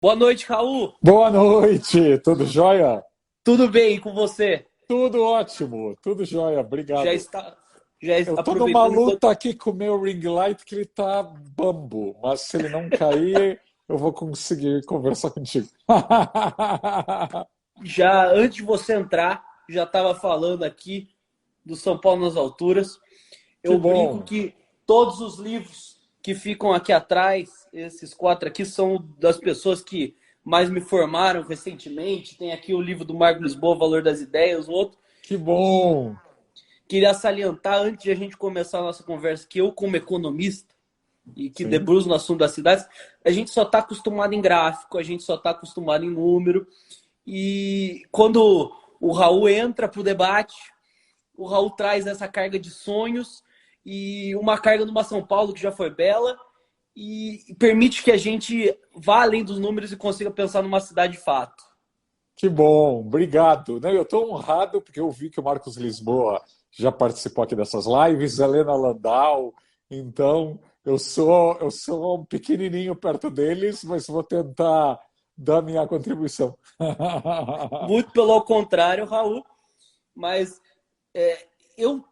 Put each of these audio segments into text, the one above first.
Boa noite, Raul. Boa noite, tudo jóia? Tudo bem com você? Tudo ótimo, tudo jóia, Já obrigado. está, Eu tô numa aproveitando enquanto luta aqui com o meu ring light que ele tá bambo, mas se ele não cair, eu vou conseguir conversar contigo. já antes de você entrar, já estava falando aqui do São Paulo nas alturas. Que Eu brinco bom. que todos os livros que ficam aqui atrás, esses quatro aqui, são das pessoas que mais me formaram recentemente. Tem aqui o livro do Marco Lisboa, Valor das Ideias, o outro. Que E bom. queria salientar, antes de a gente começar a nossa conversa, que eu, como economista, e que Sim. debruço no assunto das cidades, a gente só está acostumado em gráfico, a gente só está acostumado em número. E quando o Raul entra para o debate, o Raul traz essa carga de sonhos e uma carga numa São Paulo que já foi bela e permite que a gente vá além dos números e consiga pensar numa cidade de fato. Que bom, obrigado. Não, eu estou honrado porque eu vi que o Marcos Lisboa já participou aqui dessas lives, Helena Landau, então eu sou um pequenininho perto deles, mas vou tentar dar minha contribuição. Muito pelo contrário, Raul, mas é, eu,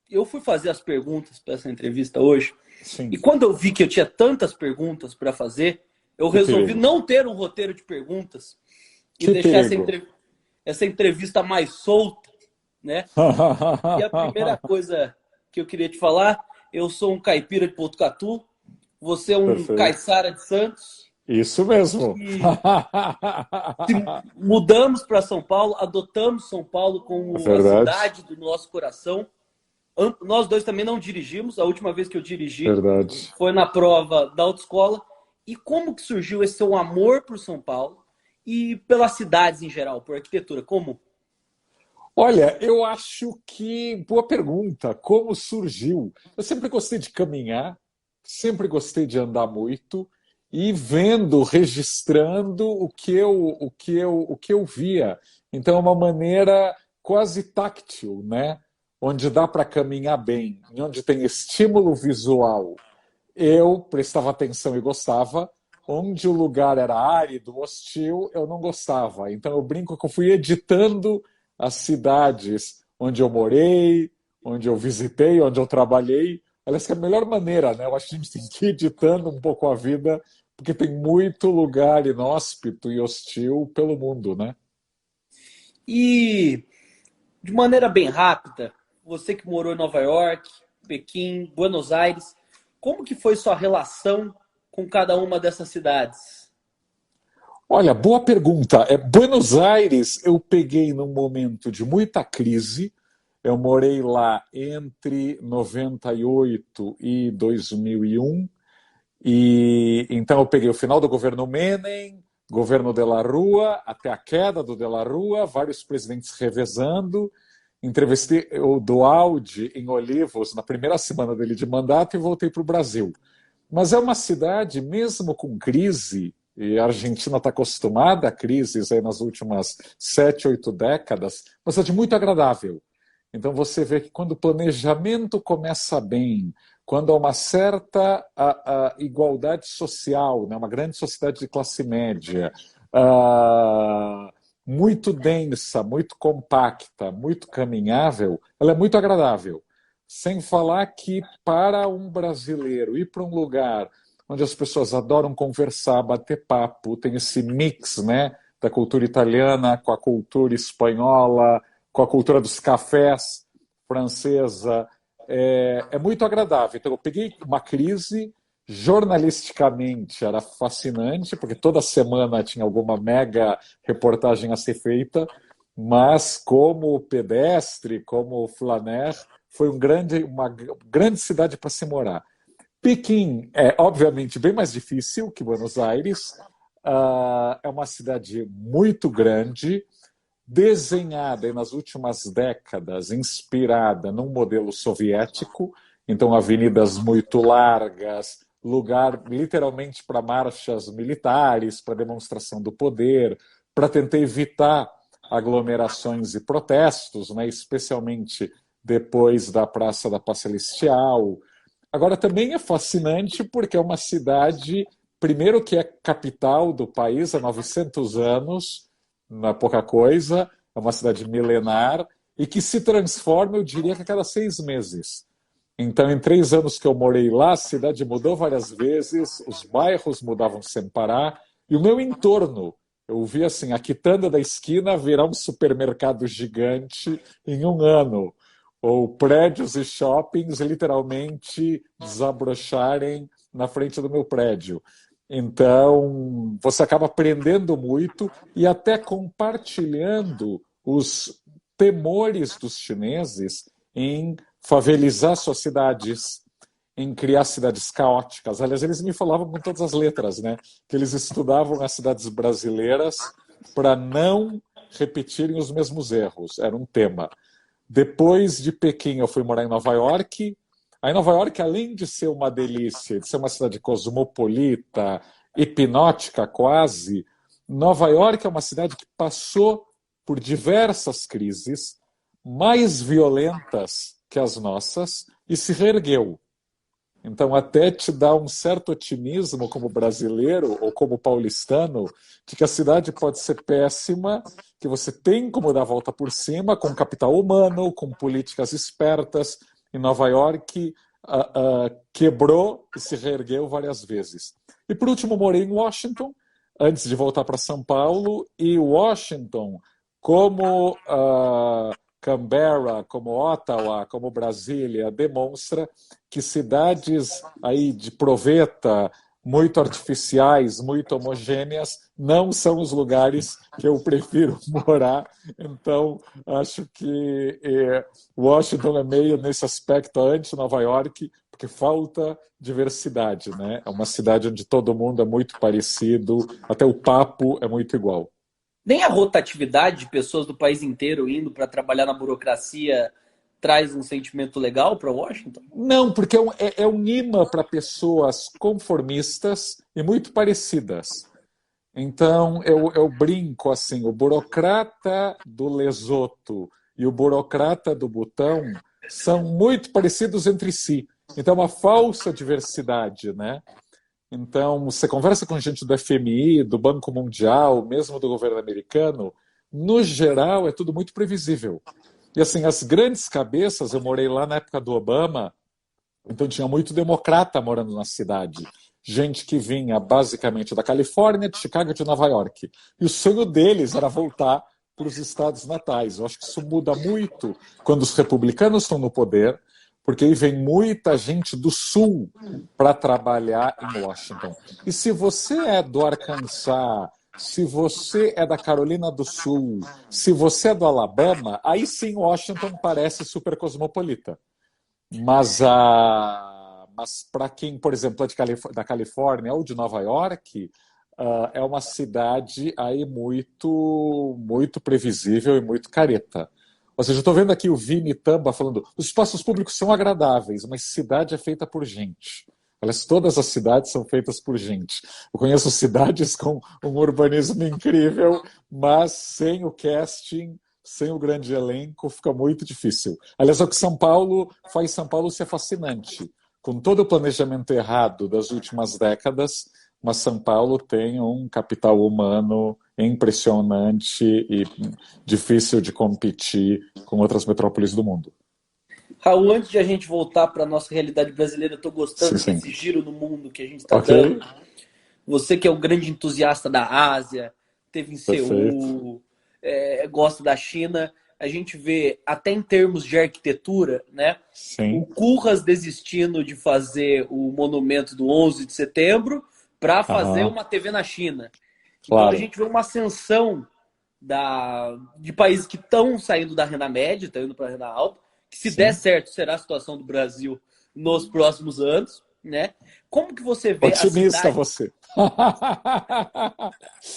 eu fui fazer as perguntas para essa entrevista hoje. E Sim, quando eu vi que eu tinha tantas perguntas para fazer, eu que resolvi perigo. não ter um roteiro de perguntas e Que deixar perigo. essa entrevista mais solta, né? E a primeira coisa que eu queria te falar, eu sou um caipira de Botucatu, você é um Perfeito. caiçara de Santos, Isso mesmo. e se mudamos para São Paulo, adotamos São Paulo como a Verdade, cidade do nosso coração. Nós dois também não dirigimos, a última vez que eu dirigi verdade. foi na prova da autoescola. E como que surgiu esse seu amor por São Paulo e pelas cidades em geral, por arquitetura? Como? Olha, eu acho que boa pergunta. Como surgiu? Eu sempre gostei de caminhar, sempre gostei de andar muito e vendo, registrando o que eu via. Então é uma maneira quase táctil, né? Onde dá para caminhar bem, e onde tem estímulo visual. Eu prestava atenção e gostava. Onde o lugar era árido, hostil, eu não gostava. Então eu brinco que eu fui editando as cidades onde eu morei, onde eu visitei, onde eu trabalhei. Aliás, que é a melhor maneira, né? Eu acho que a gente tem que ir editando um pouco a vida, porque tem muito lugar inóspito e hostil pelo mundo, né? E de maneira bem rápida, você que morou em Nova York, Pequim, Buenos Aires, como que foi sua relação com cada uma dessas cidades? Olha, boa pergunta. Buenos Aires eu peguei num momento de muita crise. Eu morei lá entre 98 e 2001. E então eu peguei o final do governo Menem, governo de la Rua, até a queda do de la Rua, vários presidentes revezando. Entrevistei o Dualdi em Olivos na primeira semana dele de mandato e voltei para o Brasil. Mas é uma cidade, mesmo com crise, e a Argentina está acostumada a crises aí nas últimas 7, 8 décadas, uma cidade muito agradável. Então você vê que quando o planejamento começa bem, quando há uma certa igualdade social, né, uma grande sociedade de classe média, ah, muito densa, muito compacta, muito caminhável, ela é muito agradável. Sem falar que para um brasileiro ir para um lugar onde as pessoas adoram conversar, bater papo, tem esse mix, né, da cultura italiana com a cultura espanhola, com a cultura dos cafés francesa, é muito agradável. Então, eu peguei uma crise, jornalisticamente era fascinante, porque toda semana tinha alguma mega reportagem a ser feita, mas como pedestre, como flaner, foi uma grande cidade para se morar. Pequim é, obviamente, bem mais difícil que Buenos Aires. É uma cidade muito grande, desenhada nas últimas décadas, inspirada num modelo soviético, então avenidas muito largas, lugar literalmente para marchas militares, para demonstração do poder, para tentar evitar aglomerações e protestos, né, especialmente depois da Praça da Paz Celestial. Agora também é fascinante porque é uma cidade primeiro que é capital do país há 900 anos, não é pouca coisa, é uma cidade milenar, e que se transforma, eu diria que a cada 6 meses. Então, em 3 anos que eu morei lá, a cidade mudou várias vezes, os bairros mudavam sem parar, e o meu entorno, eu vi assim, a quitanda da esquina virar um supermercado gigante em um ano, ou prédios e shoppings literalmente desabrocharem na frente do meu prédio. Então, você acaba aprendendo muito e até compartilhando os temores dos chineses em favelizar suas cidades, em criar cidades caóticas. Aliás, eles me falavam com todas as letras, né? Que eles estudavam as cidades brasileiras para não repetirem os mesmos erros. Era um tema. Depois de Pequim, eu fui morar em Nova York. Aí, Nova York, além de ser uma delícia, de ser uma cidade cosmopolita, hipnótica quase, Nova York é uma cidade que passou por diversas crises mais violentas que as nossas e se reergueu. Então, até te dá um certo otimismo como brasileiro ou como paulistano de que a cidade pode ser péssima, que você tem como dar a volta por cima com capital humano, com políticas espertas. Em Nova York, quebrou e se reergueu várias vezes. E, por último, morei em Washington, antes de voltar para São Paulo. E Washington, como Canberra, como Ottawa, como Brasília, demonstra que cidades aí de proveta, muito artificiais, muito homogêneas, não são os lugares que eu prefiro morar. Então, acho que Washington é meio nesse aspecto anti-Nova York, porque falta diversidade, né? É uma cidade onde todo mundo é muito parecido, até o papo é muito igual. Nem a rotatividade de pessoas do país inteiro indo para trabalhar na burocracia traz um sentimento legal para Washington? Não, porque é um imã para pessoas conformistas e muito parecidas. Então, eu brinco assim, o burocrata do Lesoto e o burocrata do Butão são muito parecidos entre si. Então, é uma falsa diversidade, né? Então, você conversa com gente do FMI, do Banco Mundial, mesmo do governo americano, no geral é tudo muito previsível. E assim, as grandes cabeças, eu morei lá na época do Obama, então tinha muito democrata morando na cidade. Gente que vinha basicamente da Califórnia, de Chicago e de Nova York. E o sonho deles era voltar para os estados natais. Eu acho que isso muda muito quando os republicanos estão no poder, porque aí vem muita gente do sul para trabalhar em Washington. E se você é do Arkansas, se você é da Carolina do Sul, se você é do Alabama, aí sim Washington parece super cosmopolita. Mas para quem, por exemplo, é da Califórnia ou de Nova York, é uma cidade aí muito previsível e muito careta. Ou seja, eu estou vendo aqui o Vini Tamba falando: os espaços públicos são agradáveis, mas cidade é feita por gente. Aliás, todas as cidades são feitas por gente. Eu conheço cidades com um urbanismo incrível, mas sem o casting, sem o grande elenco, fica muito difícil. Aliás, é o que São Paulo faz São Paulo ser fascinante. Com todo o planejamento errado das últimas décadas, mas São Paulo tem um capital humano impressionante e difícil de competir com outras metrópoles do mundo. Raul, antes de a gente voltar para a nossa realidade brasileira, eu estou gostando Sim. desse giro no mundo que a gente está Ok, dando. Você que é um grande entusiasta da Ásia, teve em perfeito. Seul, gosta da China, a gente vê até em termos de arquitetura, né? O Sim, Curras desistindo de fazer o monumento do 11 de setembro para fazer aham, uma TV na China. Então a claro. gente vê uma ascensão de países que estão saindo da renda média, estão indo para a renda alta, que se der Sim. certo será a situação do Brasil nos próximos anos, né? Como que você vê a Otimista cidade? você.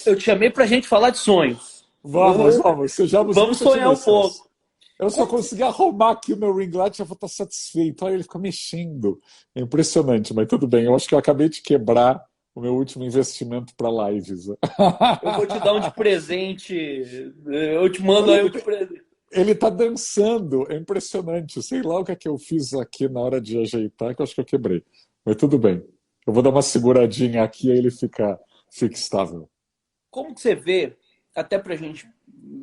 Eu te chamei para a gente falar de sonhos. Vamos, sejamos Vamos muito sonhar um otimistas. pouco. Eu só Como que consegui arrumar aqui o meu ring light e já vou estar satisfeito. Olha, ele fica mexendo. É impressionante, mas tudo bem. Eu acho que eu acabei de quebrar o meu último investimento para lives. eu vou te dar um de presente. Eu te mando Olha, aí um de presente. ele está dançando. É impressionante. Sei lá o que é que eu fiz aqui na hora de ajeitar, que eu acho que eu quebrei. Mas tudo bem. Eu vou dar uma seguradinha aqui e ele fica estável. Como que você vê, até para a gente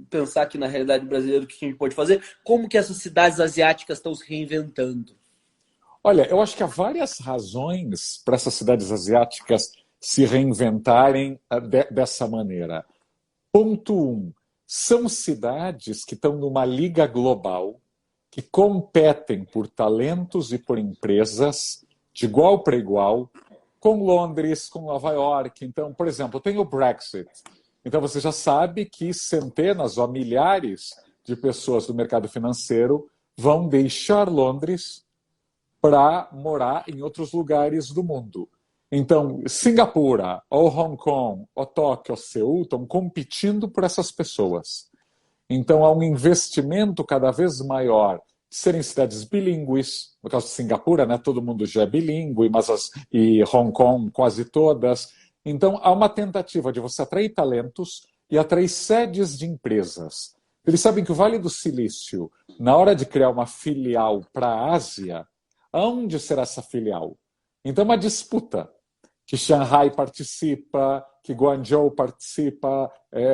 pensar aqui na realidade brasileira, o que a gente pode fazer, como que essas cidades asiáticas estão se reinventando? Olha, eu acho que há várias razões para essas cidades asiáticas se reinventarem dessa maneira. Ponto um, são cidades que estão numa liga global, que competem por talentos e por empresas de igual para igual, com Londres, com Nova York. Então, por exemplo, tem o Brexit. Então você já sabe que centenas ou milhares de pessoas do mercado financeiro vão deixar Londres para morar em outros lugares do mundo. Então, Singapura, ou Hong Kong, ou Tóquio, ou Seul estão competindo por essas pessoas. Então, há um investimento cada vez maior de serem cidades bilíngues. No caso de Singapura, né, todo mundo já é bilíngue, e Hong Kong quase todas. Então, há uma tentativa de você atrair talentos e atrair sedes de empresas. Eles sabem que o Vale do Silício, na hora de criar uma filial para a Ásia, aonde será essa filial? Então, é uma disputa. Que Shanghai participa, que Guangzhou participa,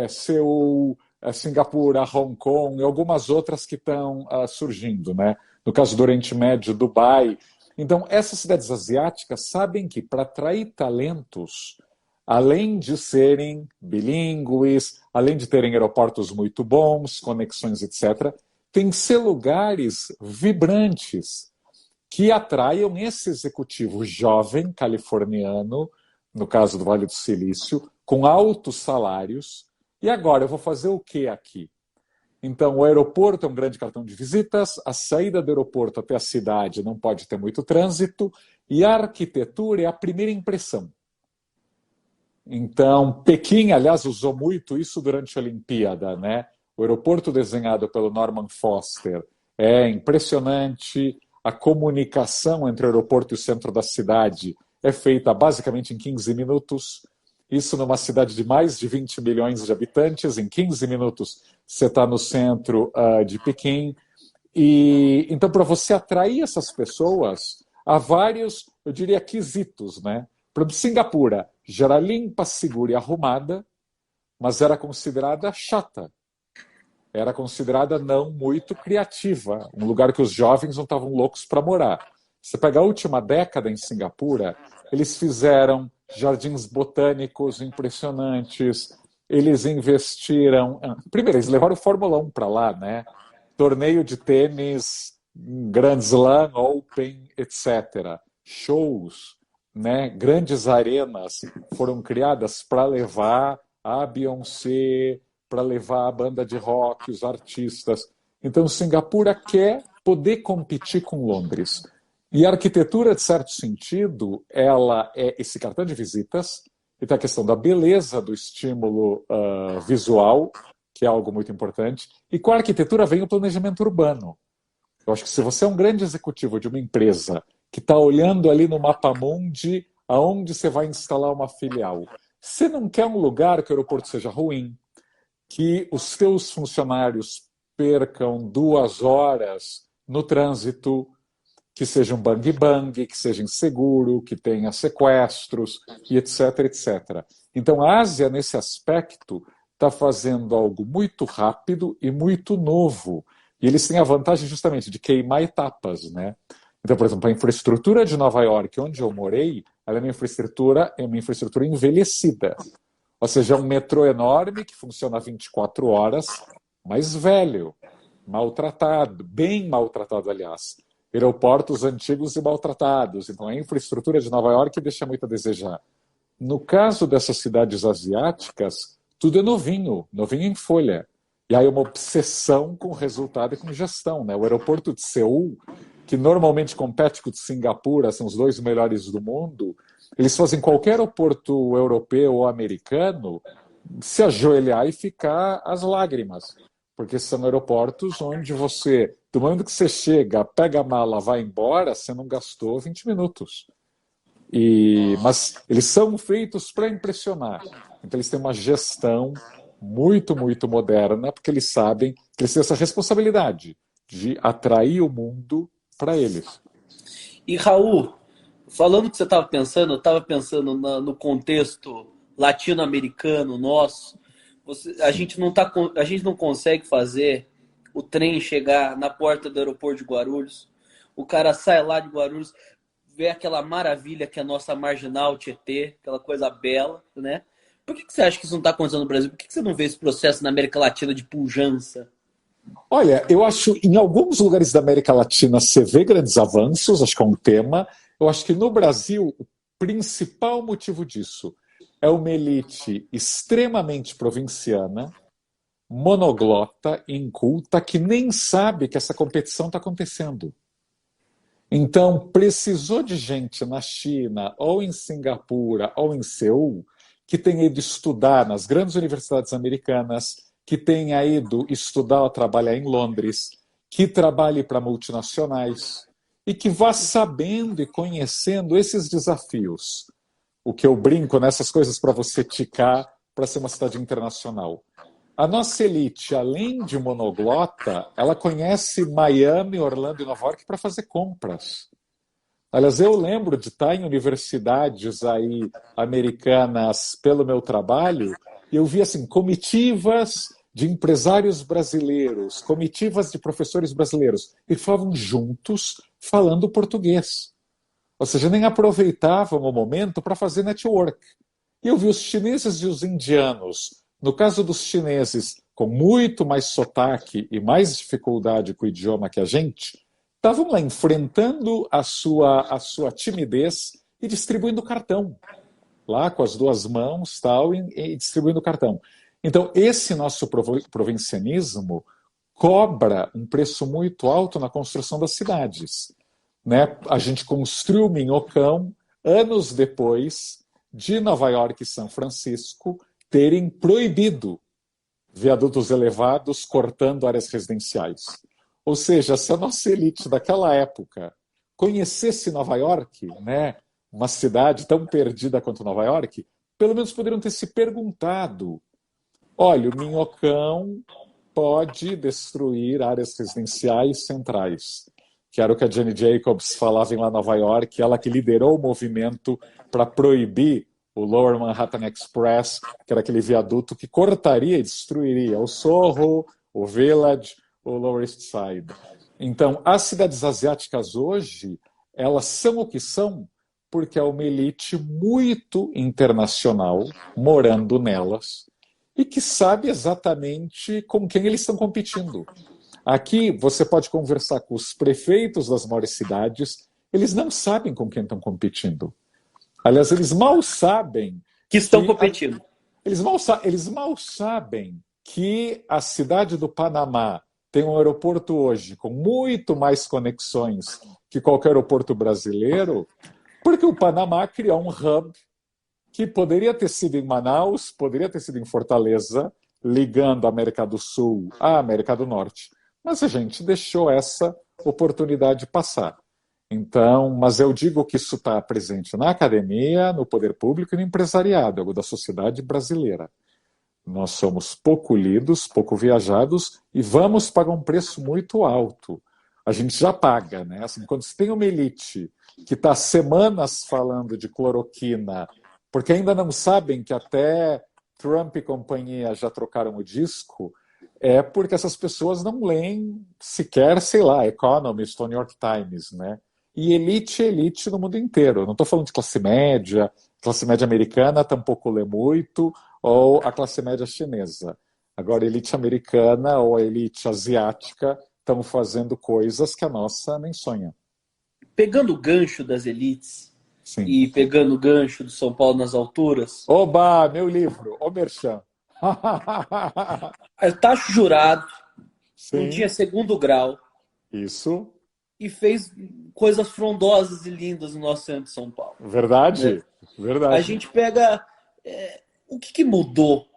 Seul, Singapura, Hong Kong e algumas outras que estão surgindo, né? No caso do Oriente Médio, Dubai. Então, essas cidades asiáticas sabem que para atrair talentos, além de serem bilíngues, além de terem aeroportos muito bons, conexões, etc., tem que ser lugares vibrantes que atraiam esse executivo jovem californiano, no caso do Vale do Silício, com altos salários. E agora, eu vou fazer o que aqui? Então, o aeroporto é um grande cartão de visitas, a saída do aeroporto até a cidade não pode ter muito trânsito, e a arquitetura é a primeira impressão. Então, Pequim, aliás, usou muito isso durante a Olimpíada, né? O aeroporto desenhado pelo Norman Foster é impressionante. A comunicação entre o aeroporto e o centro da cidade é feita basicamente em 15 minutos. Isso numa cidade de mais de 20 milhões de habitantes. Em 15 minutos você está no centro de Pequim. E então, para você atrair essas pessoas, há vários, eu diria, quesitos, né? Por exemplo, Singapura já era limpa, segura e arrumada, mas era considerada chata. Era considerada não muito criativa, um lugar que os jovens não estavam loucos para morar. Você pega a última década em Singapura, eles fizeram jardins botânicos impressionantes, eles investiram... Primeiro, eles levaram o Fórmula 1 para lá, né? Torneio de tênis, Grand Slam, Open, etc. Shows, né? Grandes arenas foram criadas para levar a Beyoncé, para levar a banda de rock, os artistas. Então, Singapura quer poder competir com Londres. E a arquitetura, de certo sentido, ela é esse cartão de visitas, e tem a questão da beleza, do estímulo visual, que é algo muito importante, e com a arquitetura vem o planejamento urbano. Eu acho que se você é um grande executivo de uma empresa que está olhando ali no mapa mundi aonde você vai instalar uma filial, você não quer um lugar que o aeroporto seja ruim, que os seus funcionários percam 2 horas no trânsito, que seja um bang-bang, que seja inseguro, que tenha sequestros, e etc, etc. Então, a Ásia, nesse aspecto, está fazendo algo muito rápido e muito novo. E eles têm a vantagem justamente de queimar etapas, né? Então, por exemplo, a infraestrutura de Nova York, onde eu morei, ela é uma infraestrutura envelhecida. Ou seja, é um metrô enorme que funciona 24 horas, mas velho, maltratado, bem maltratado, aliás. Aeroportos antigos e maltratados. Então, a infraestrutura de Nova York deixa muito a desejar. No caso dessas cidades asiáticas, tudo é novinho, novinho em folha. E aí uma obsessão com resultado e com gestão, né? O aeroporto de Seul, que normalmente compete com o de Singapura, são os 2 melhores do mundo, eles fazem qualquer aeroporto europeu ou americano se ajoelhar e ficar às lágrimas. Porque são aeroportos onde você, do momento que você chega, pega a mala, vai embora, você não gastou 20 minutos. Mas eles são feitos para impressionar. Então eles têm uma gestão muito, muito moderna, porque eles sabem que eles têm essa responsabilidade de atrair o mundo para eles. E Raul, falando o que você estava pensando, eu estava pensando no contexto latino-americano nosso. A Sim. gente não tá, a gente não consegue fazer o trem chegar na porta do aeroporto de Guarulhos. O cara sai lá de Guarulhos, vê aquela maravilha que é a nossa marginal Tietê, aquela coisa bela, né? Por que você acha que isso não está acontecendo no Brasil? Por que você não vê esse processo na América Latina de pujança? Olha, eu acho em alguns lugares da América Latina você vê grandes avanços, acho que é um tema. Eu acho que no Brasil o principal motivo disso é uma elite extremamente provinciana, monoglota, inculta, que nem sabe que essa competição está acontecendo. Então, precisou de gente na China, ou em Singapura, ou em Seul, que tenha ido estudar nas grandes universidades americanas, que tenha ido estudar ou trabalhar em Londres, que trabalhe para multinacionais e que vá sabendo e conhecendo esses desafios. O que eu brinco nessas coisas para você ticar para ser uma cidade internacional. A nossa elite, além de monoglota, ela conhece Miami, Orlando e Nova York para fazer compras. Aliás, eu lembro de estar em universidades aí americanas pelo meu trabalho e eu vi assim comitivas de empresários brasileiros, comitivas de professores brasileiros e falavam juntos falando português. Ou seja, nem aproveitavam o momento para fazer network. E eu vi os chineses e os indianos, no caso dos chineses, com muito mais sotaque e mais dificuldade com o idioma que a gente, estavam lá enfrentando a sua timidez e distribuindo cartão, lá com as duas mãos tal, e distribuindo cartão. Então, esse nosso provincianismo cobra um preço muito alto na construção das cidades. Né? A gente construiu Minhocão anos depois de Nova York e São Francisco terem proibido viadutos elevados cortando áreas residenciais. Ou seja, se a nossa elite daquela época conhecesse Nova York, né, uma cidade tão perdida quanto Nova York, pelo menos poderiam ter se perguntado: olha, o Minhocão pode destruir áreas residenciais centrais, que era o que a Jane Jacobs falava em lá Nova York, ela que liderou o movimento para proibir o Lower Manhattan Express, que era aquele viaduto que cortaria e destruiria o Soho, o Village, o Lower East Side. Então, as cidades asiáticas hoje, elas são o que são porque é uma elite muito internacional morando nelas e que sabe exatamente com quem eles estão competindo. Aqui você pode conversar com os prefeitos das maiores cidades, eles não sabem com quem estão competindo. Aliás, eles mal sabem Que estão que. competindo. Eles mal sabem que a cidade do Panamá tem um aeroporto hoje com muito mais conexões que qualquer aeroporto brasileiro, porque o Panamá criou um hub que poderia ter sido em Manaus, poderia ter sido em Fortaleza, ligando a América do Sul à América do Norte. Mas a gente deixou essa oportunidade passar. Então, mas eu digo que isso está presente na academia, no poder público e no empresariado, algo da sociedade brasileira. Nós somos pouco lidos, pouco viajados e vamos pagar um preço muito alto. A gente já paga, né? Assim, quando você tem uma elite que está semanas falando de cloroquina, porque ainda não sabem que até Trump e companhia já trocaram o disco, é porque essas pessoas não leem sequer, sei lá, Economist ou New York Times, né? E elite é elite no mundo inteiro. Eu não estou falando de classe média americana tampouco lê muito, ou a classe média chinesa. Agora, a elite americana ou a elite asiática estão fazendo coisas que a nossa nem sonha. Pegando o gancho das elites Sim. e pegando o gancho do São Paulo nas alturas, Oba, meu livro, O Merchan. eu tacho jurado, não tinha Sim, segundo grau isso. e fez coisas frondosas e lindas no nosso centro de São Paulo. Né? Verdade, A verdade. gente pega o que mudou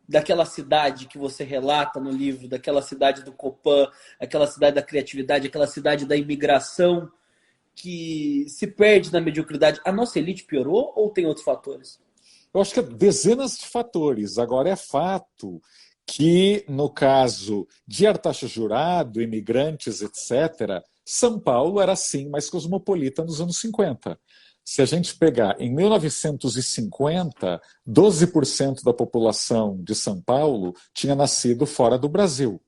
daquela cidade que você relata no livro, daquela cidade do Copan, aquela cidade da criatividade, aquela cidade da imigração que se perde na mediocridade. A nossa elite piorou ou tem outros fatores? Eu acho que é dezenas de fatores. Agora, é fato que, no caso de Artaxa Jurado, imigrantes, etc., São Paulo era, sim, mais cosmopolita nos anos 50. Se a gente pegar em 1950, 12% da população de São Paulo tinha nascido fora do Brasil.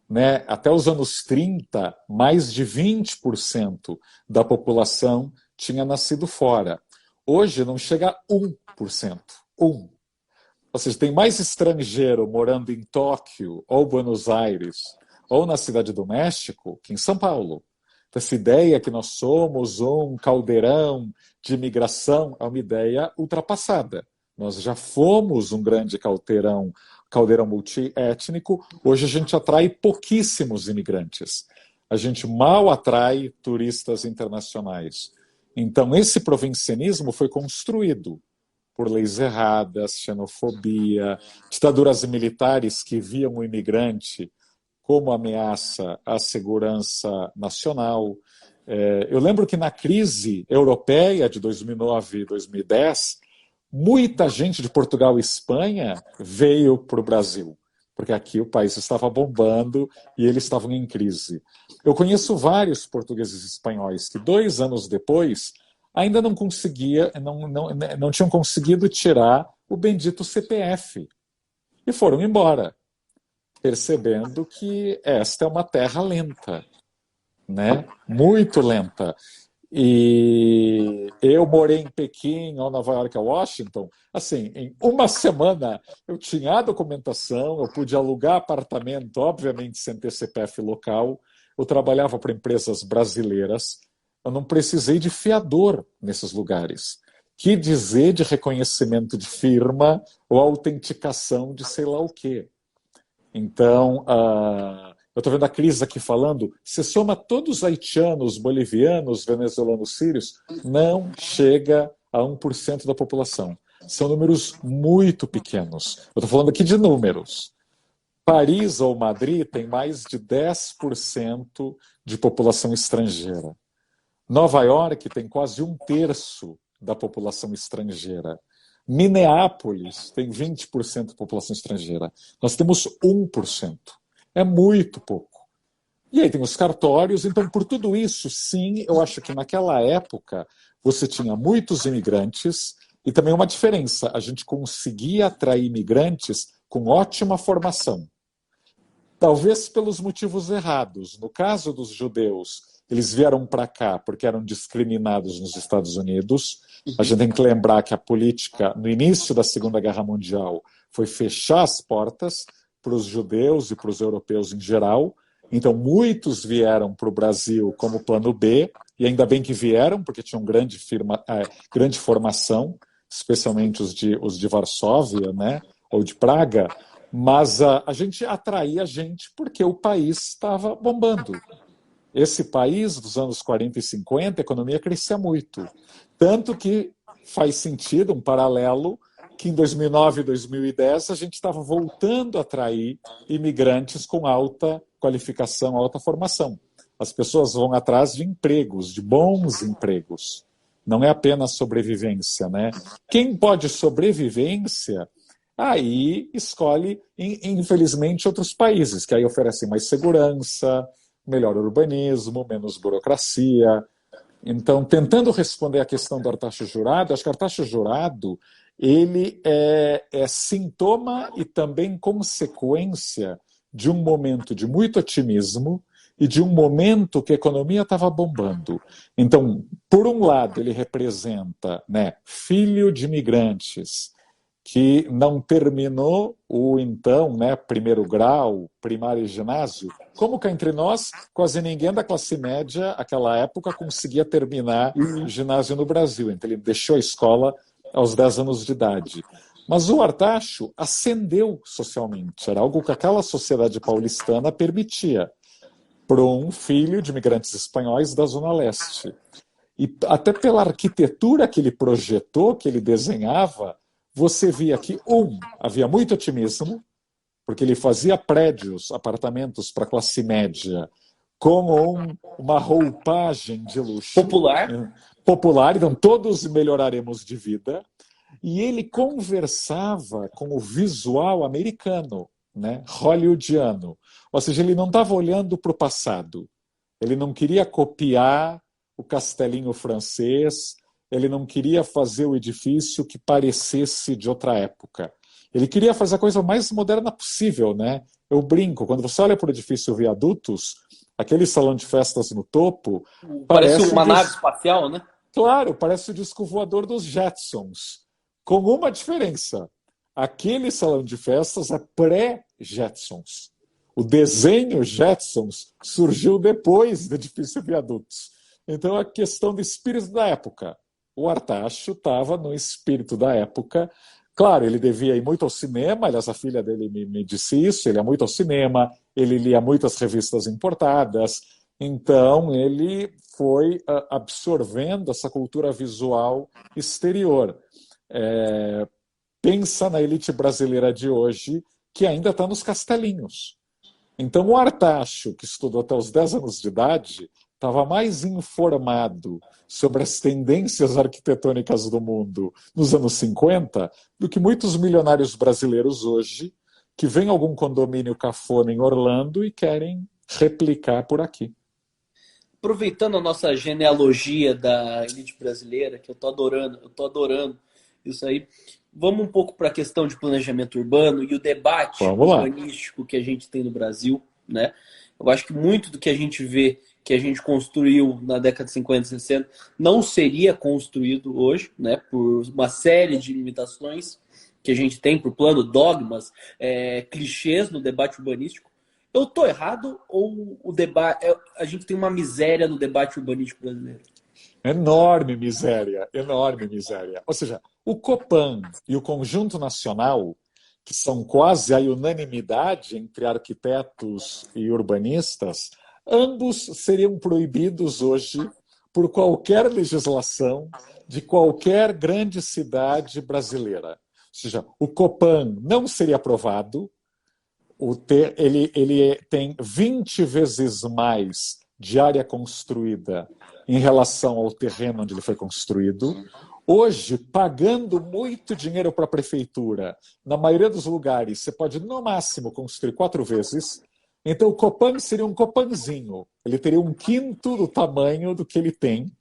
Né? Até os anos 30, mais de 20% da população tinha nascido fora. Hoje não chega a 1%. Ou seja, tem mais estrangeiro morando em Tóquio, ou Buenos Aires, ou na Cidade do México, que em São Paulo. Então, essa ideia que nós somos um caldeirão de imigração é uma ideia ultrapassada. Nós já fomos um grande caldeirão multiétnico, hoje a gente atrai pouquíssimos imigrantes. A gente mal atrai turistas internacionais. Então, esse provincianismo foi construído por leis erradas, xenofobia, ditaduras militares que viam o imigrante como ameaça à segurança nacional. Eu lembro que na crise europeia de 2009 e 2010, muita gente de Portugal e Espanha veio para o Brasil, porque aqui o país estava bombando e eles estavam em crise. Eu conheço vários portugueses e espanhóis que 2 anos depois ainda não tinham conseguido tirar o bendito CPF e foram embora, percebendo que esta é uma terra lenta, né? Muito lenta. E eu morei em Pequim, ou Nova York, ou Washington. Assim, em uma semana eu tinha a documentação, eu pude alugar apartamento, obviamente sem ter CPF local. Eu trabalhava para empresas brasileiras. Eu não precisei de fiador nesses lugares. Que dizer de reconhecimento de firma ou autenticação de sei lá o quê. Então, eu estou vendo a Cris aqui falando, se soma todos os haitianos, bolivianos, venezuelanos, sírios, não chega a 1% da população. São números muito pequenos. Eu estou falando aqui de números. Paris ou Madrid tem mais de 10% de população estrangeira. Nova York tem quase 1/3 da população estrangeira. Minneapolis tem 20% da população estrangeira. Nós temos 1%. É muito pouco. E aí tem os cartórios. Então, por tudo isso, sim, eu acho que naquela época você tinha muitos imigrantes e também uma diferença. A gente conseguia atrair imigrantes com ótima formação. Talvez pelos motivos errados. No caso dos judeus, eles vieram para cá porque eram discriminados nos Estados Unidos. A gente tem que lembrar que a política, no início da Segunda Guerra Mundial, foi fechar as portas para os judeus e para os europeus em geral. Então, muitos vieram para o Brasil como plano B, e ainda bem que vieram, porque tinham grande formação, especialmente os de Varsóvia, né, ou de Praga, mas a gente atraía gente porque o país estava bombando. Esse país, dos anos 40 e 50, a economia crescia muito. Tanto que faz sentido um paralelo que em 2009 e 2010 a gente estava voltando a atrair imigrantes com alta qualificação, alta formação. As pessoas vão atrás de empregos, de bons empregos. Não é apenas sobrevivência, né? Quem pode sobrevivência, aí escolhe, infelizmente, outros países, que aí oferecem mais segurança, melhor urbanismo, menos burocracia. Então, tentando responder à questão do Artaxo Jurado, acho que o Artaxo Jurado ele é sintoma e também consequência de um momento de muito otimismo e de um momento que a economia estava bombando. Então, por um lado, ele representa, né, filho de imigrantes que não terminou o então, né, primeiro grau, primário e ginásio. Como cá entre nós, quase ninguém da classe média, naquela época, conseguia terminar o ginásio no Brasil. Então, ele deixou a escola aos 10 anos de idade. Mas o Artaxo ascendeu socialmente. Era algo que aquela sociedade paulistana permitia para um filho de imigrantes espanhóis da Zona Leste. E até pela arquitetura que ele projetou, que ele desenhava, você via que, havia muito otimismo, porque ele fazia prédios, apartamentos para classe média, com uma roupagem de luxo. Popular, então todos melhoraremos de vida. E ele conversava com o visual americano, né, hollywoodiano. Ou seja, ele não estava olhando para o passado. Ele não queria copiar o castelinho francês, ele não queria fazer o edifício que parecesse de outra época. Ele queria fazer a coisa mais moderna possível, né? Eu brinco, quando você olha para o edifício Viadutos, aquele salão de festas no topo, Parece parece uma nave espacial, né? claro, parece o disco voador dos Jetsons, com uma diferença. Aquele salão de festas é pré-Jetsons. O desenho Jetsons surgiu depois do edifício Viadutos. Então, a questão do espírito da época. O Artacho estava no espírito da época. Claro, ele devia ir muito ao cinema, aliás, a filha dele me disse isso, ele ia muito ao cinema, ele lia muitas revistas importadas, então ele foi absorvendo essa cultura visual exterior. Pensa na elite brasileira de hoje, que ainda está nos castelinhos. Então, o Artacho, que estudou até os 10 anos de idade, estava mais informado sobre as tendências arquitetônicas do mundo nos anos 50 do que muitos milionários brasileiros hoje, que vêm a algum condomínio cafona em Orlando e querem replicar por aqui. Aproveitando a nossa genealogia da elite brasileira, que eu tô adorando isso aí. Vamos um pouco para a questão de planejamento urbano e o debate urbanístico que a gente tem no Brasil, né? Eu acho que muito do que a gente vê, que a gente construiu na década de 50 e 60, não seria construído hoje, né? Por uma série de limitações que a gente tem por plano, dogmas, clichês no debate urbanístico. Eu tô errado ou o debate, a gente tem uma miséria no debate urbanístico brasileiro? Enorme miséria, enorme miséria. Ou seja, o Copan e o Conjunto Nacional, que são quase a unanimidade entre arquitetos e urbanistas, ambos seriam proibidos hoje por qualquer legislação de qualquer grande cidade brasileira. Ou seja, o Copan não seria aprovado, ele tem 20 vezes mais de área construída em relação ao terreno onde ele foi construído. Hoje, pagando muito dinheiro para a prefeitura, na maioria dos lugares, você pode, no máximo, construir 4 vezes. Então, o Copan seria um Copanzinho. Ele teria 1/5 do tamanho do que ele tem.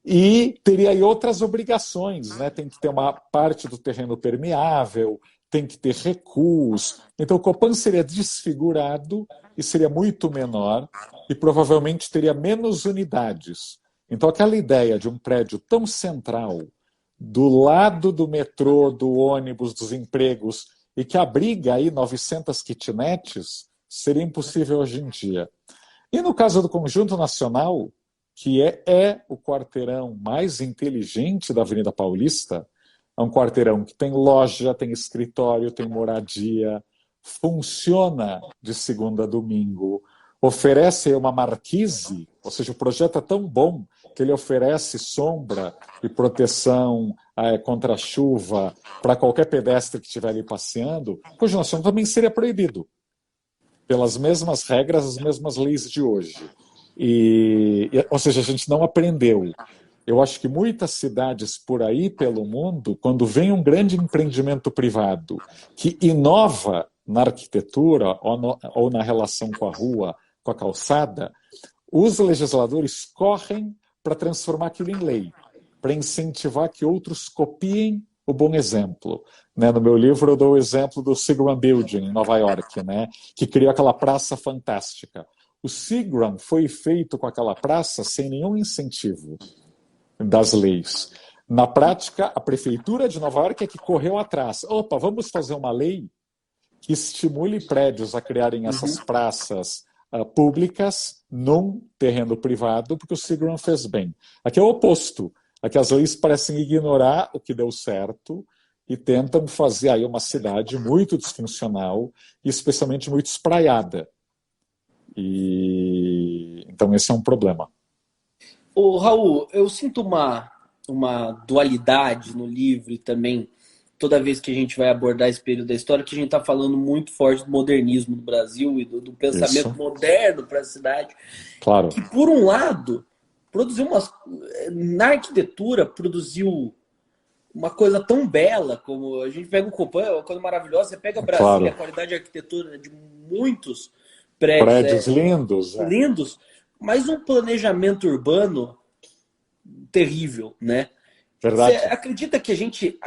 E teria aí outras obrigações, né? Tem que ter uma parte do terreno permeável, tem que ter recuos. Então, o Copan seria desfigurado e seria muito menor e provavelmente teria menos unidades. Então, aquela ideia de um prédio tão central, do lado do metrô, do ônibus, dos empregos, e que abriga aí 900 kitnets, seria impossível hoje em dia. E no caso do Conjunto Nacional, que é o quarteirão mais inteligente da Avenida Paulista, é um quarteirão que tem loja, tem escritório, tem moradia, funciona de segunda a domingo, oferece uma marquise, ou seja, o projeto é tão bom que ele oferece sombra e proteção contra a chuva para qualquer pedestre que estiver ali passeando, cujo nacional também seria proibido, pelas mesmas regras, as mesmas leis de hoje. Ou seja, a gente não aprendeu. Eu acho que muitas cidades por aí pelo mundo, quando vem um grande empreendimento privado que inova na arquitetura ou na relação com a rua, com a calçada, os legisladores correm para transformar aquilo em lei, para incentivar que outros copiem o bom exemplo. Né? No meu livro eu dou o exemplo do Seagram Building, em Nova York, né? Que criou aquela praça fantástica. O Seagram foi feito com aquela praça sem nenhum incentivo das leis. Na prática, a prefeitura de Nova York é que correu atrás. Opa, vamos fazer uma lei que estimule prédios a criarem essas praças públicas num terreno privado, porque o Seagram fez bem. Aqui é o oposto. Aqui as leis parecem ignorar o que deu certo e tentam fazer aí uma cidade muito disfuncional e especialmente muito espraiada. Então esse é um problema. Ô, Raul, eu sinto uma dualidade no livro e também toda vez que a gente vai abordar esse período da história, que a gente está falando muito forte do modernismo no Brasil e do pensamento moderno para a cidade. Claro. Que, por um lado, na arquitetura, produziu uma coisa tão bela como a gente pega o Copan, é uma coisa maravilhosa. Você pega Brasília, a qualidade de arquitetura de muitos prédios lindos, mas um planejamento urbano terrível, né? Você Verdade? acredita que a gente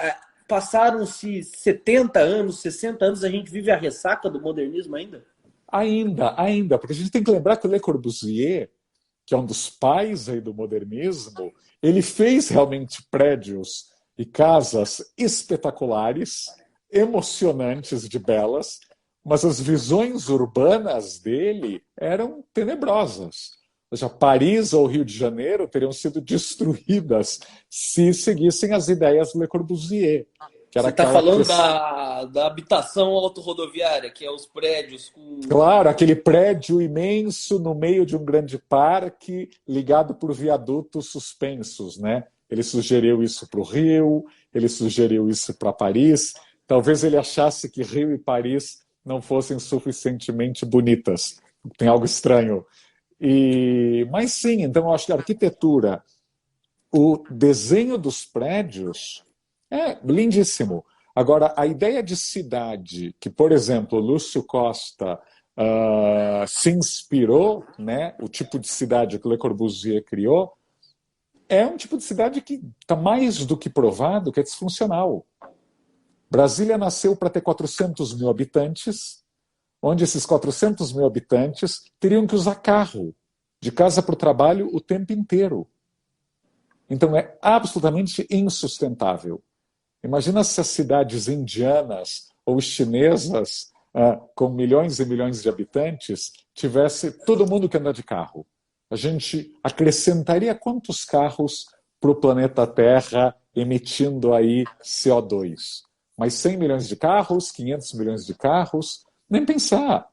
passaram-se 70 anos, 60 anos, a gente vive a ressaca do modernismo ainda? Ainda, porque a gente tem que lembrar que o Le Corbusier, que é um dos pais aí do modernismo, ele fez realmente prédios e casas espetaculares, emocionantes de belas, mas as visões urbanas dele eram tenebrosas. Ou seja, Paris ou Rio de Janeiro teriam sido destruídas se seguissem as ideias do Le Corbusier, que era Você está aquela falando questão. da habitação autorrodoviária, que é os prédios com. Claro, aquele prédio imenso no meio de um grande parque, ligado por viadutos suspensos, né? Ele sugeriu isso para o Rio, ele sugeriu isso para Paris. Talvez ele achasse que Rio e Paris não fossem suficientemente bonitas. Tem algo estranho. Mas sim, então eu acho que a arquitetura, o desenho dos prédios é lindíssimo. Agora, a ideia de cidade, que, por exemplo, Lúcio Costa se inspirou, né, o tipo de cidade que Le Corbusier criou, é um tipo de cidade que está mais do que provado que é disfuncional. Brasília nasceu para ter 400 mil habitantes, onde esses 400 mil habitantes teriam que usar carro de casa para o trabalho o tempo inteiro. Então é absolutamente insustentável. Imagina se as cidades indianas ou chinesas, com milhões e milhões de habitantes, tivesse todo mundo que anda de carro. A gente acrescentaria quantos carros para o planeta Terra emitindo aí CO2? Mas 100 milhões de carros, 500 milhões de carros, nem pensar.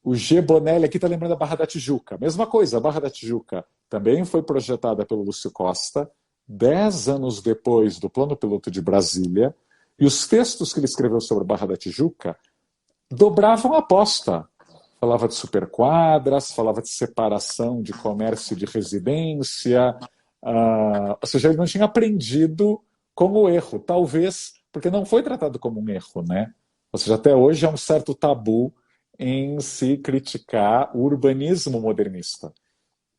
O G. Bonelli aqui está lembrando da Barra da Tijuca. Mesma coisa, a Barra da Tijuca também foi projetada pelo Lúcio Costa, 10 anos depois do Plano Piloto de Brasília, e os textos que ele escreveu sobre a Barra da Tijuca dobravam a aposta. Falava de superquadras, falava de separação de comércio e de residência, ou seja, ele não tinha aprendido com o erro, talvez porque não foi tratado como um erro, né? Ou seja, até hoje há um certo tabu em se criticar o urbanismo modernista.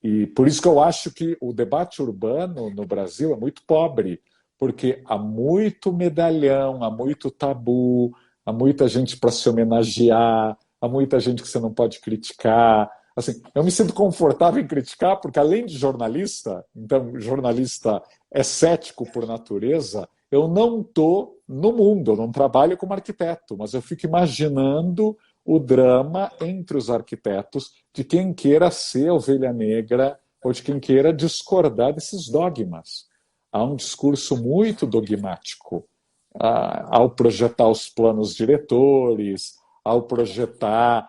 E por isso que eu acho que o debate urbano no Brasil é muito pobre, porque há muito medalhão, há muito tabu, há muita gente para se homenagear, há muita gente que você não pode criticar. Assim, eu me sinto confortável em criticar, porque além de jornalista, então jornalista é cético por natureza, eu não estou no mundo, eu não trabalho como arquiteto, mas eu fico imaginando o drama entre os arquitetos de quem queira ser ovelha negra ou de quem queira discordar desses dogmas. Há um discurso muito dogmático ao projetar os planos diretores, ao projetar,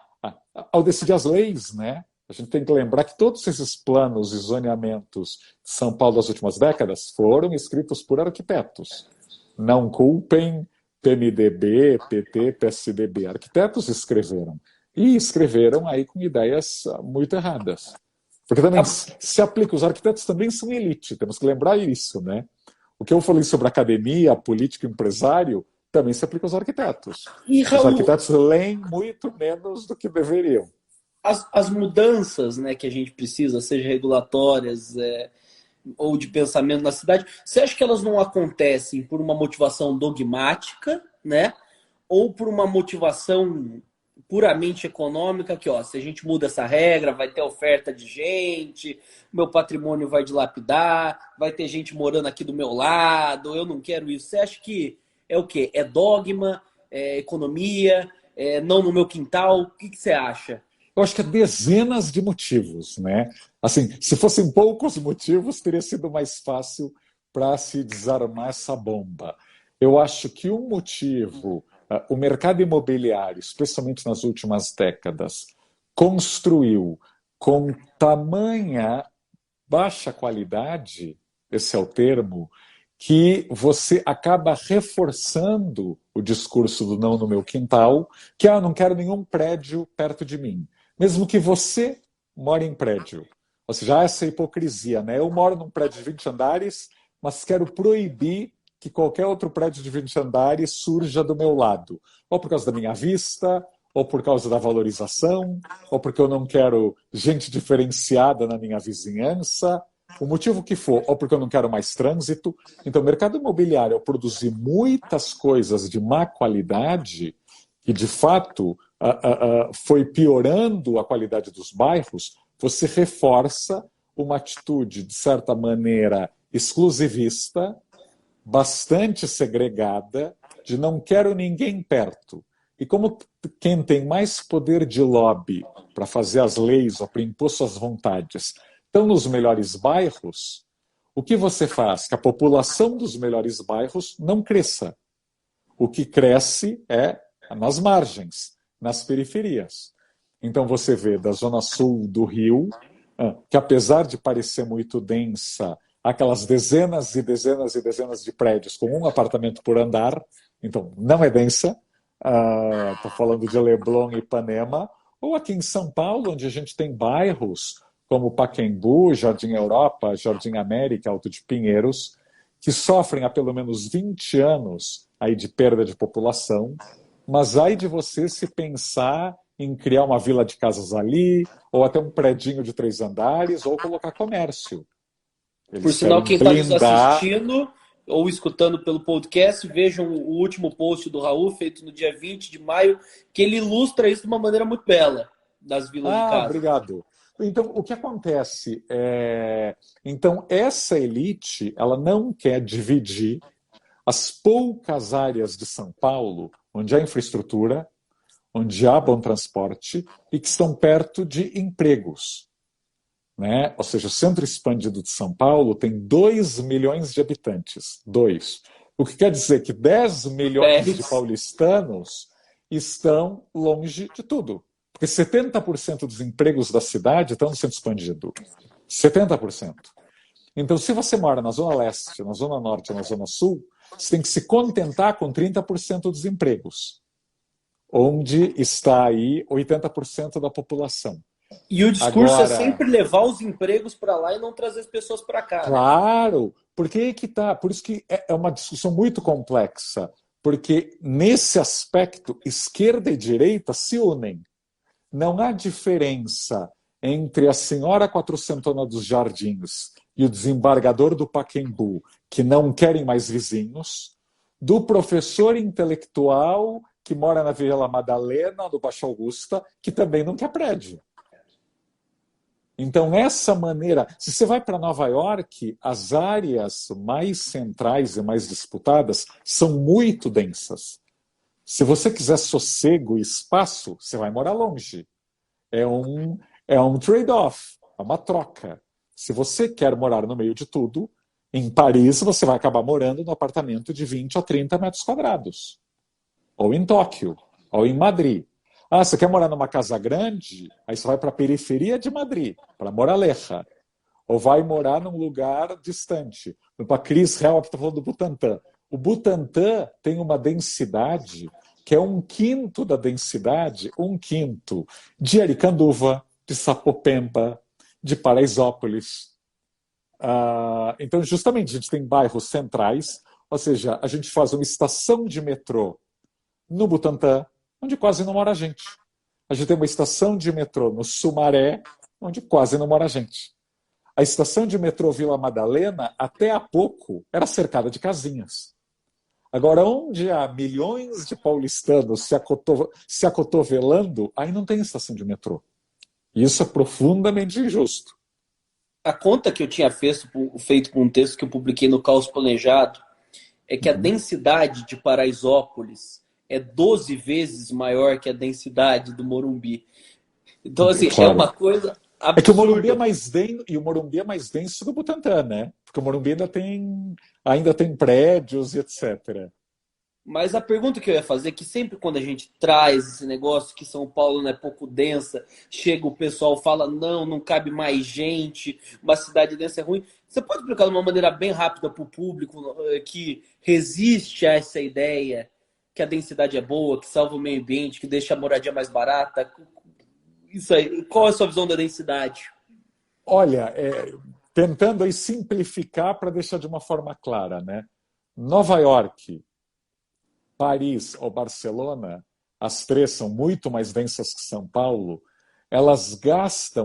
ao decidir as leis, né? A gente tem que lembrar que todos esses planos e zoneamentos de São Paulo das últimas décadas foram escritos por arquitetos. Não culpem PMDB, PT, PSDB. Arquitetos escreveram. E escreveram aí com ideias muito erradas. Porque também se aplica, os arquitetos também são elite, temos que lembrar isso, né? O que eu falei sobre academia, político, empresário, também se aplica aos arquitetos. E, Os Raul, arquitetos leem muito menos do que deveriam. as mudanças, né, que a gente precisa, seja regulatórias, ou de pensamento na cidade, você acha que elas não acontecem por uma motivação dogmática, né? Ou por uma motivação puramente econômica, que ó, se a gente muda essa regra, vai ter oferta de gente, meu patrimônio vai dilapidar, vai ter gente morando aqui do meu lado, eu não quero isso. Você acha que é o quê? É dogma, é economia, não no meu quintal? O que você acha? Eu acho que há dezenas de motivos, né? Assim, se fossem poucos motivos, teria sido mais fácil para se desarmar essa bomba. Eu acho que um motivo, o mercado imobiliário, especialmente nas últimas décadas, construiu com tamanha baixa qualidade, esse é o termo, que você acaba reforçando o discurso do não no meu quintal, que não quero nenhum prédio perto de mim. Mesmo que você more em prédio. Ou seja, há essa hipocrisia, né? Eu moro num prédio de 20 andares, mas quero proibir que qualquer outro prédio de 20 andares surja do meu lado. Ou por causa da minha vista, ou por causa da valorização, ou porque eu não quero gente diferenciada na minha vizinhança. o motivo que for, ou porque eu não quero mais trânsito. Então, o mercado imobiliário, ao produzir muitas coisas de má qualidade, que de fato foi piorando a qualidade dos bairros, você reforça uma atitude, de certa maneira, exclusivista, bastante segregada, de não quero ninguém perto. E como quem tem mais poder de lobby para fazer as leis ou para impor suas vontades estão nos melhores bairros, o que você faz? Que a população dos melhores bairros não cresça. O que cresce é nas margens, nas periferias. Então você vê da zona sul do Rio, que apesar de parecer muito densa, aquelas dezenas e dezenas e dezenas de prédios com um apartamento por andar, então não é densa. Estou falando de Leblon e Ipanema, ou aqui em São Paulo, onde a gente tem bairros como Pacaembu, Jardim Europa, Jardim América, Alto de Pinheiros, que sofrem há pelo menos 20 anos aí de perda de população, mas aí de você se pensar em criar uma vila de casas ali, ou até um predinho de 3 andares, ou colocar comércio. Por Eles sinal, querem quem está nos blindar. assistindo ou escutando pelo podcast, vejam o último post do Raul, feito no dia 20 de maio, que ele ilustra isso de uma maneira muito bela, das vilas de casa. Obrigado. Então, o que acontece então, essa elite, ela não quer dividir as poucas áreas de São Paulo onde há infraestrutura, onde há bom transporte e que estão perto de empregos. Né? Ou seja, o centro expandido de São Paulo tem 2 milhões de habitantes. 2. O que quer dizer que 10 milhões de paulistanos estão longe de tudo. Porque 70% dos empregos da cidade estão no centro expandido. 70%. Então, se você mora na Zona Leste, na Zona Norte ou na Zona Sul, você tem que se contentar com 30% dos empregos, onde está aí 80% da população. E o discurso é sempre levar os empregos para lá e não trazer as pessoas para cá. Claro, né? Porque aí que tá. Por isso que é uma discussão muito complexa, porque nesse aspecto, esquerda e direita se unem. Não há diferença entre a senhora quatrocentona dos Jardins e o desembargador do Pacaembu, que não querem mais vizinhos, do professor intelectual que mora na Vila Madalena, do Baixo Augusta, que também não quer prédio. Então, essa maneira... Se você vai para Nova York, as áreas mais centrais e mais disputadas são muito densas. Se você quiser sossego e espaço, você vai morar longe. É um trade-off, é uma troca. Se você quer morar no meio de tudo, em Paris você vai acabar morando no apartamento de 20 a 30 metros quadrados. Ou em Tóquio, ou em Madrid. Você quer morar numa casa grande? Aí você vai para a periferia de Madrid, para Moraleja. Ou vai morar num lugar distante. Para Cris Hell, que está falando do Butantã. O Butantã tem uma densidade que é 1/5 da densidade, 1/5 de Aricanduva, de Sapopemba, de Paraisópolis. Então, justamente, a gente tem bairros centrais, ou seja, a gente faz uma estação de metrô no Butantã, onde quase não mora gente. A gente tem uma estação de metrô no Sumaré, onde quase não mora gente. A estação de metrô Vila Madalena, até há pouco, era cercada de casinhas. Agora, onde há milhões de paulistanos se acotovelando, aí não tem estação de metrô. Isso é profundamente injusto. A conta que eu tinha feito com um texto que eu publiquei no Caos Planejado é que a densidade de Paraisópolis é 12 vezes maior que a densidade do Morumbi. Então, assim, claro, é uma coisa absurda. É que o Morumbi é mais denso, e o Morumbi é mais denso do Butantã, né? Porque o Morumbi ainda tem prédios e etc. Mas a pergunta que eu ia fazer é que sempre quando a gente traz esse negócio que São Paulo não é pouco densa, chega o pessoal fala, não cabe mais gente, uma cidade densa é ruim. Você pode explicar de uma maneira bem rápida para o público que resiste a essa ideia que a densidade é boa, que salva o meio ambiente, que deixa a moradia mais barata? Isso aí, qual é a sua visão da densidade? Olha, tentando aí simplificar para deixar de uma forma clara, né? Nova York, Paris ou Barcelona, as três são muito mais densas que São Paulo, elas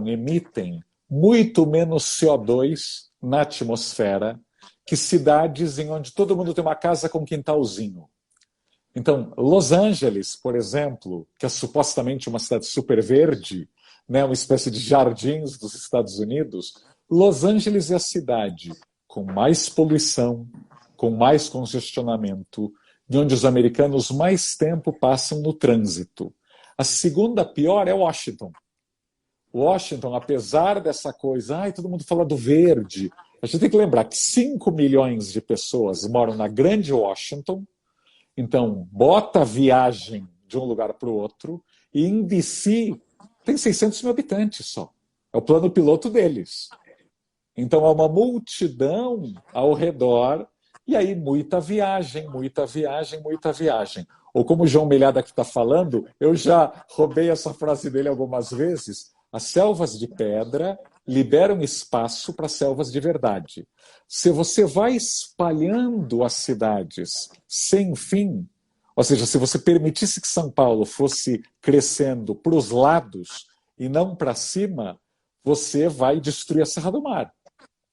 emitem muito menos CO2 na atmosfera que cidades em onde todo mundo tem uma casa com quintalzinho. Então, Los Angeles, por exemplo, que é supostamente uma cidade super verde, né, uma espécie de jardins dos Estados Unidos, Los Angeles é a cidade com mais poluição, com mais congestionamento, de onde os americanos mais tempo passam no trânsito. A segunda pior é Washington. Washington, apesar dessa coisa, todo mundo fala do verde, a gente tem que lembrar que 5 milhões de pessoas moram na grande Washington. Então, bota a viagem de um lugar para o outro, e em DC tem 600 mil habitantes só. É o plano piloto deles. Então, há uma multidão ao redor, e aí muita viagem, muita viagem, muita viagem. Ou como o João Melhada aqui está falando, eu já roubei essa frase dele algumas vezes, as selvas de pedra liberam espaço para selvas de verdade. Se você vai espalhando as cidades sem fim, ou seja, se você permitisse que São Paulo fosse crescendo para os lados e não para cima, você vai destruir a Serra do Mar.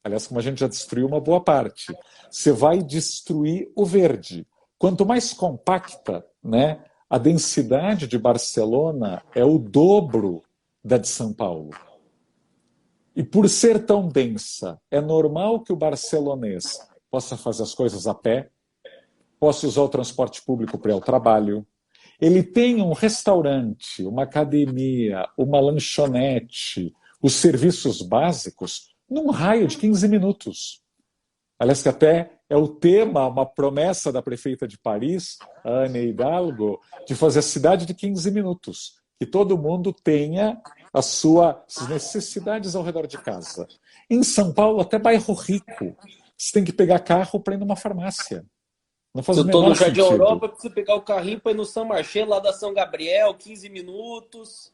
Aliás, como a gente já destruiu uma boa parte. Você vai destruir o verde. Quanto mais compacta, né, a densidade de Barcelona é o dobro da de São Paulo. E por ser tão densa, é normal que o barcelonês possa fazer as coisas a pé, possa usar o transporte público para ir ao trabalho, ele tenha um restaurante, uma academia, uma lanchonete, os serviços básicos, num raio de 15 minutos. Aliás, que até é o tema, uma promessa da prefeita de Paris, a Anne Hidalgo, de fazer a cidade de 15 minutos. Que todo mundo tenha as suas necessidades ao redor de casa. Em São Paulo, até bairro rico, você tem que pegar carro para ir numa farmácia. Não faz Se o eu estou no menor Jardim sentido. Europa, eu preciso pegar o carrinho para ir no São Marché, lá da São Gabriel, 15 minutos.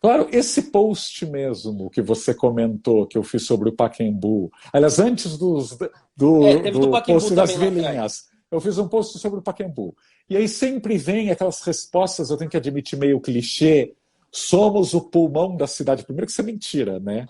Claro, esse post mesmo que você comentou, que eu fiz sobre o Pacaembu, aliás, antes Teve do do Pacaembu post das também lá atrás. vilinhas, eu fiz um post sobre o Pacaembu. E aí sempre vem aquelas respostas, eu tenho que admitir, meio clichê, somos o pulmão da cidade. Primeiro que isso é mentira, né?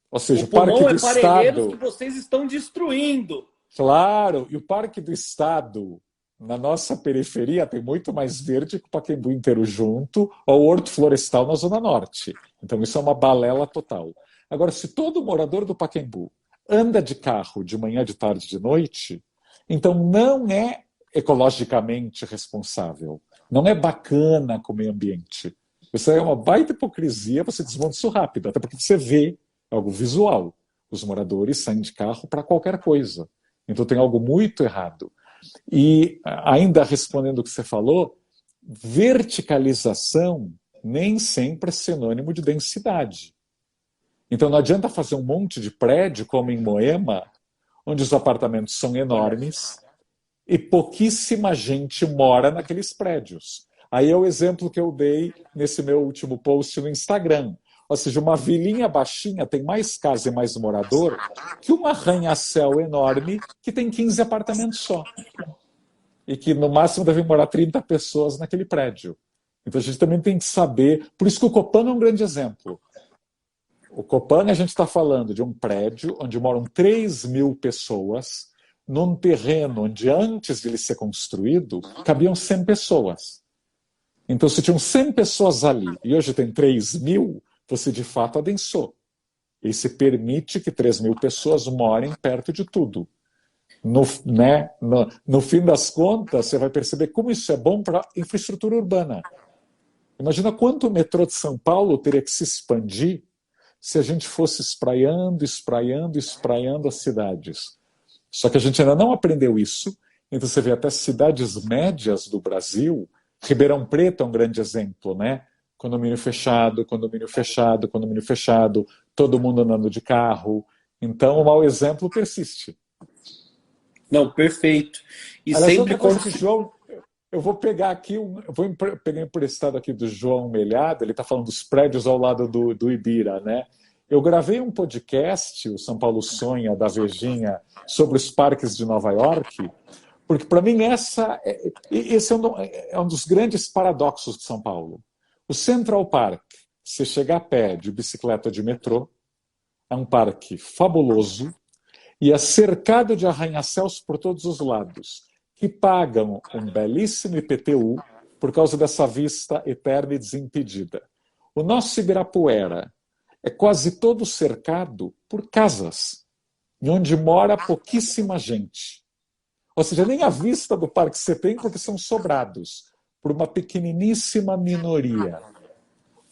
Ou seja, O o Parque pulmão do é Parelheiros Estado... que vocês estão destruindo. Claro, e o Parque do Estado, na nossa periferia, tem muito mais verde que o Pacaembu inteiro junto, ou o Horto Florestal na Zona Norte. Então isso é uma balela total. Agora, se todo morador do Pacaembu anda de carro de manhã, de tarde, de noite, então não é ecologicamente responsável. Não é bacana com o meio ambiente. Isso é uma baita hipocrisia, você desmonta isso rápido, até porque você vê algo visual. Os moradores saem de carro para qualquer coisa. Então tem algo muito errado. E ainda respondendo o que você falou, verticalização nem sempre é sinônimo de densidade. Então não adianta fazer um monte de prédio como em Moema, onde os apartamentos são enormes e pouquíssima gente mora naqueles prédios. Aí é o exemplo que eu dei nesse meu último post no Instagram. Ou seja, uma vilinha baixinha tem mais casa e mais morador que uma arranha-céu enorme que tem 15 apartamentos só. E que no máximo devem morar 30 pessoas naquele prédio. Então a gente também tem que saber. Por isso que o Copan é um grande exemplo. O Copan, a gente está falando de um prédio onde moram 3 mil pessoas, num terreno onde antes de ele ser construído, cabiam 100 pessoas. Então, se tinham 100 pessoas ali e hoje tem 3 mil, você de fato adensou. E se permite que 3 mil pessoas morem perto de tudo. No fim das contas, você vai perceber como isso é bom para a infraestrutura urbana. Imagina quanto o metrô de São Paulo teria que se expandir se a gente fosse espraiando, espraiando, espraiando as cidades. Só que a gente ainda não aprendeu isso. Então você vê até cidades médias do Brasil, Ribeirão Preto é um grande exemplo, né? Condomínio fechado, condomínio fechado, condomínio fechado, todo mundo andando de carro. Então o mau exemplo persiste. Não, perfeito. E Aliás, sempre outra coisa que João, eu vou pegar aqui, eu vou pegar emprestado aqui do João Melhado, ele está falando dos prédios ao lado do Ibira, né? Eu gravei um podcast, o São Paulo Sonha, da Vejinha, sobre os parques de Nova York, porque para mim esse é um dos grandes paradoxos de São Paulo. O Central Park, se chegar a pé de bicicleta de metrô, é um parque fabuloso, e é cercado de arranha-céus por todos os lados, que pagam um belíssimo IPTU por causa dessa vista eterna e desimpedida. O nosso Ibirapuera é quase todo cercado por casas, em onde mora pouquíssima gente. Ou seja, nem a vista do parque você tem, porque são sobrados por uma pequeniníssima minoria.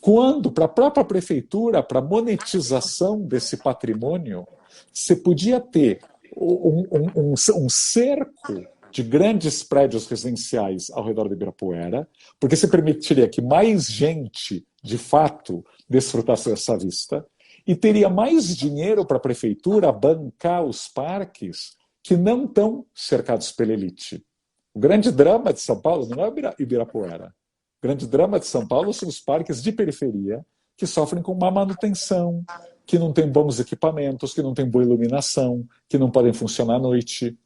Quando, para a própria prefeitura, para a monetização desse patrimônio, você podia ter um cerco de grandes prédios residenciais ao redor do Ibirapuera, porque você permitiria que mais gente, de fato, desfrutasse dessa vista, e teria mais dinheiro para a prefeitura bancar os parques que não estão cercados pela elite. O grande drama de São Paulo não é o Ibirapuera. O grande drama de São Paulo são os parques de periferia que sofrem com má manutenção, que não têm bons equipamentos, que não têm boa iluminação, que não podem funcionar à noite.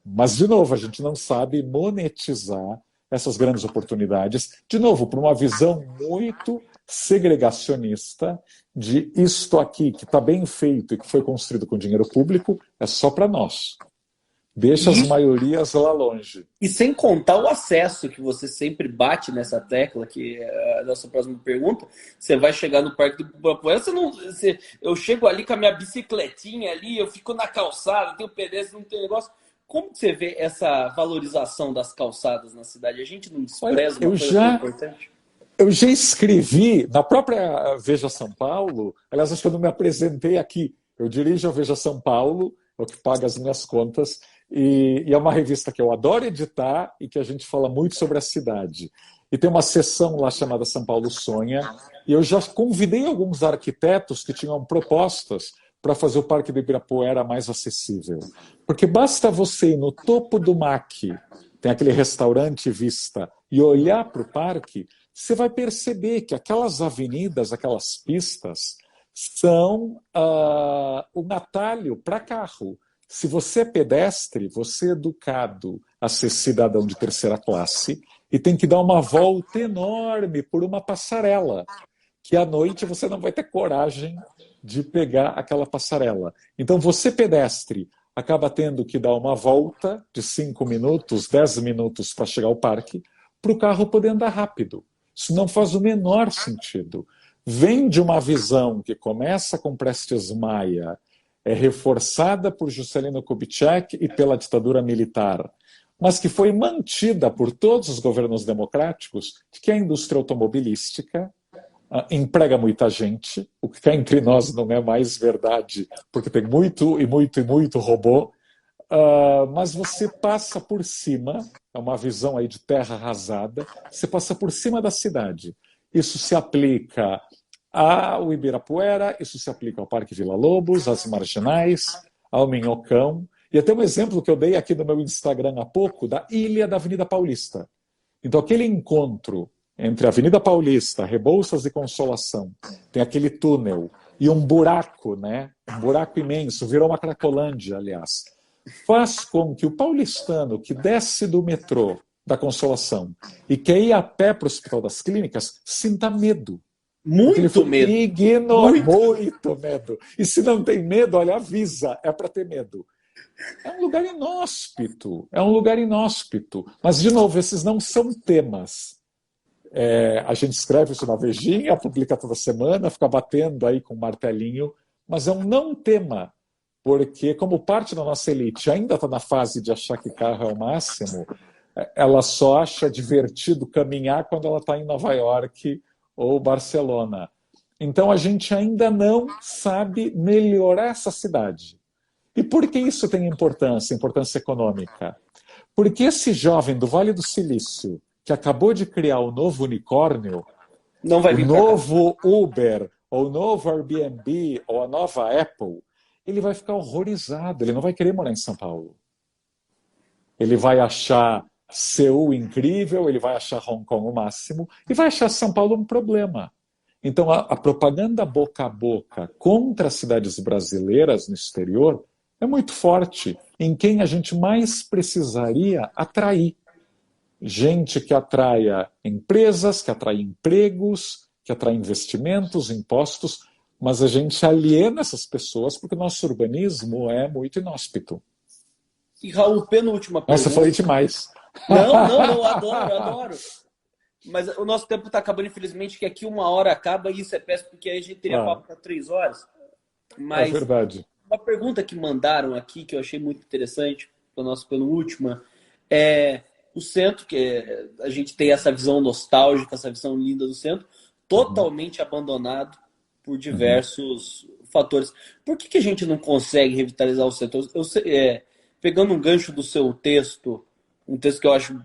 Mas, de novo, a gente não sabe monetizar essas grandes oportunidades, de novo, por uma visão muito segregacionista de isto aqui, que está bem feito e que foi construído com dinheiro público, é só para nós. Deixa as maiorias lá longe. E sem contar o acesso, que você sempre bate nessa tecla, que é a nossa próxima pergunta. Você vai chegar no Parque do Ibirapuera, eu chego ali com a minha bicicletinha ali, eu fico na calçada, tem o pedestre, não tem negócio. Como que você vê essa valorização das calçadas na cidade? A gente não despreza uma coisa tão importante? Eu já escrevi na própria Veja São Paulo, aliás, acho que eu não me apresentei aqui. Eu dirijo a Veja São Paulo, é o que paga as minhas contas, e é uma revista que eu adoro editar e que a gente fala muito sobre a cidade. E tem uma seção lá chamada São Paulo Sonha, e eu já convidei alguns arquitetos que tinham propostas para fazer o Parque do Ibirapuera mais acessível. Porque basta você ir no topo do MAC, tem aquele restaurante vista, e olhar para o parque, você vai perceber que aquelas avenidas, aquelas pistas, são um atalho para carro. Se você é pedestre, você é educado a ser cidadão de terceira classe e tem que dar uma volta enorme por uma passarela, que à noite você não vai ter coragem de pegar aquela passarela. Então você, pedestre, acaba tendo que dar uma volta de 5 minutos, 10 minutos para chegar ao parque, para o carro poder andar rápido. Isso não faz o menor sentido. Vem de uma visão que começa com Prestes Maia, é reforçada por Juscelino Kubitschek e pela ditadura militar, mas que foi mantida por todos os governos democráticos, de que a indústria automobilística emprega muita gente, o que cá entre nós não é mais verdade, porque tem muito e muito e muito robô, mas você passa por cima, é uma visão aí de terra arrasada, você passa por cima da cidade. Isso se aplica ao Ibirapuera, isso se aplica ao Parque Vila Lobos, às Marginais, ao Minhocão, e até um exemplo que eu dei aqui no meu Instagram há pouco, da ilha da Avenida Paulista. Então aquele encontro entre a Avenida Paulista, Rebouças e Consolação, tem aquele túnel e um buraco, né? Um buraco imenso, virou uma Cracolândia, aliás, faz com que o paulistano que desce do metrô da Consolação e quer ir a pé para o Hospital das Clínicas sinta medo. Muito medo. Muito medo. E se não tem medo, olha, avisa, é para ter medo. É um lugar inóspito, Mas, de novo, esses não são temas. A gente escreve isso na Vejinha, publica toda semana, fica batendo aí com um martelinho, mas é um não tema, porque como parte da nossa elite ainda está na fase de achar que carro é o máximo, ela só acha divertido caminhar quando ela está em Nova York ou Barcelona. Então a gente ainda não sabe melhorar essa cidade. E por que isso tem importância econômica? Porque esse jovem do Vale do Silício, que acabou de criar o novo unicórnio, não vai vir o novo Uber, ou o novo Airbnb, ou a nova Apple, ele vai ficar horrorizado, ele não vai querer morar em São Paulo. Ele vai achar Seul incrível, ele vai achar Hong Kong o máximo, e vai achar São Paulo um problema. Então a propaganda boca a boca contra as cidades brasileiras no exterior é muito forte, em quem a gente mais precisaria atrair. Gente que atraia empresas, que atrai empregos, que atrai investimentos, impostos, mas a gente aliena essas pessoas porque o nosso urbanismo é muito inóspito. E Raul, penúltima Nossa, pergunta. falei demais. Não, adoro. Mas o nosso tempo está acabando, infelizmente, que aqui 1 hora acaba e isso é péssimo, porque aí a gente teria papo para 3 horas. É Mas verdade. uma pergunta que mandaram aqui, que eu achei muito interessante, para a nossa penúltima, é o centro, a gente tem essa visão nostálgica, essa visão linda do centro, Uhum. totalmente abandonado por Uhum. diversos fatores. Por que a gente não consegue revitalizar o centro? Pegando um gancho do seu texto, um texto que eu acho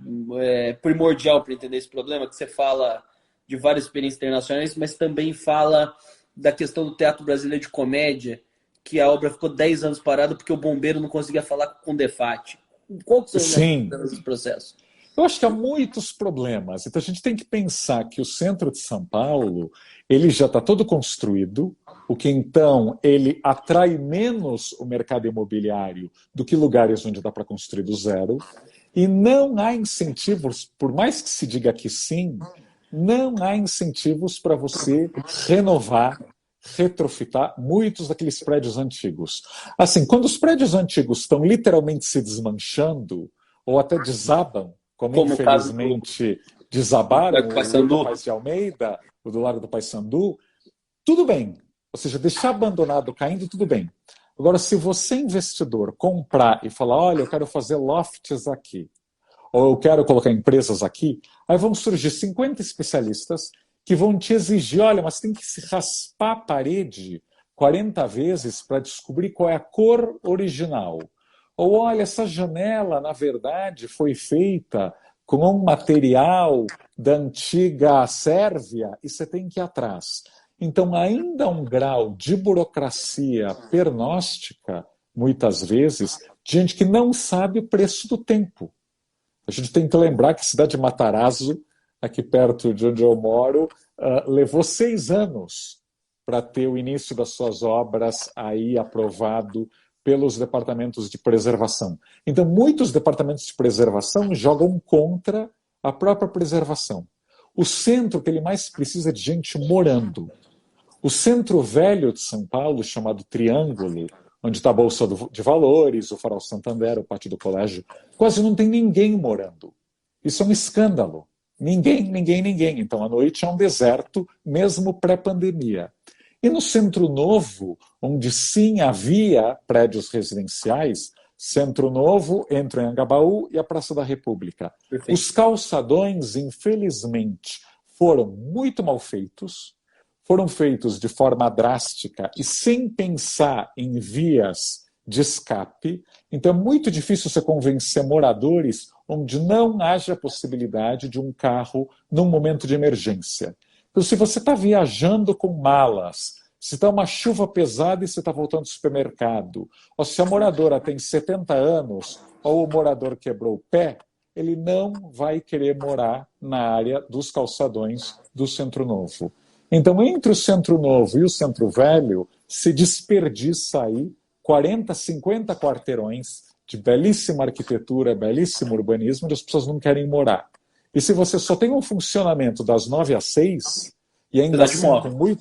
primordial para entender esse problema, que você fala de várias experiências internacionais, mas também fala da questão do teatro brasileiro de comédia, que a obra ficou 10 anos parada porque o bombeiro não conseguia falar com o Defat. Qual que são os nossos Sim, problemas nesse processo? eu acho que há muitos problemas. Então a gente tem que pensar que o centro de São Paulo ele já está todo construído, o que então ele atrai menos o mercado imobiliário do que lugares onde dá para construir do zero. E não há incentivos, por mais que se diga que sim, não há incentivos para você renovar, retrofitar muitos daqueles prédios antigos. Assim, quando os prédios antigos estão literalmente se desmanchando ou até desabam, como Como o caso do infelizmente desabaram o Lula Paysandu? Paz de Almeida, o do Largo do Paissandu, tudo bem. Ou seja, deixar abandonado caindo, tudo bem. Agora, se você, investidor, comprar e falar, olha, eu quero fazer lofts aqui, ou eu quero colocar empresas aqui, aí vão surgir 50 especialistas que vão te exigir, olha, mas tem que se raspar a parede 40 vezes para descobrir qual é a cor original. Ou olha, essa janela, na verdade, foi feita com um material da antiga Sérvia e você tem que ir atrás. Então, ainda há um grau de burocracia pernóstica, muitas vezes, de gente que não sabe o preço do tempo. A gente tem que lembrar que a cidade de Matarazzo, aqui perto de onde eu moro, levou 6 anos para ter o início das suas obras aí aprovado pelos departamentos de preservação. Então, muitos departamentos de preservação jogam contra a própria preservação. O centro que ele mais precisa é de gente morando. O centro velho de São Paulo, chamado Triângulo, onde está a Bolsa de Valores, o Farol Santander, o Pátio do Colégio, quase não tem ninguém morando. Isso é um escândalo. Ninguém. Então, à noite é um deserto, mesmo pré-pandemia. E no Centro Novo, onde sim havia prédios residenciais, Centro Novo, entre o Anhangabaú e a Praça da República. Perfeito. Os calçadões, infelizmente, foram muito mal feitos, foram feitos de forma drástica e sem pensar em vias de escape. Então é muito difícil você convencer moradores onde não haja possibilidade de um carro num momento de emergência. Então, se você está viajando com malas, se está uma chuva pesada e você está voltando do supermercado, ou se a moradora tem 70 anos ou o morador quebrou o pé, ele não vai querer morar na área dos calçadões do Centro Novo. Então, entre o Centro Novo e o Centro Velho, se desperdiça aí 40, 50 quarteirões de belíssima arquitetura, belíssimo urbanismo, onde as pessoas não querem morar. E se você só tem um funcionamento das 9 às 6, e ainda Cidade assim móvel.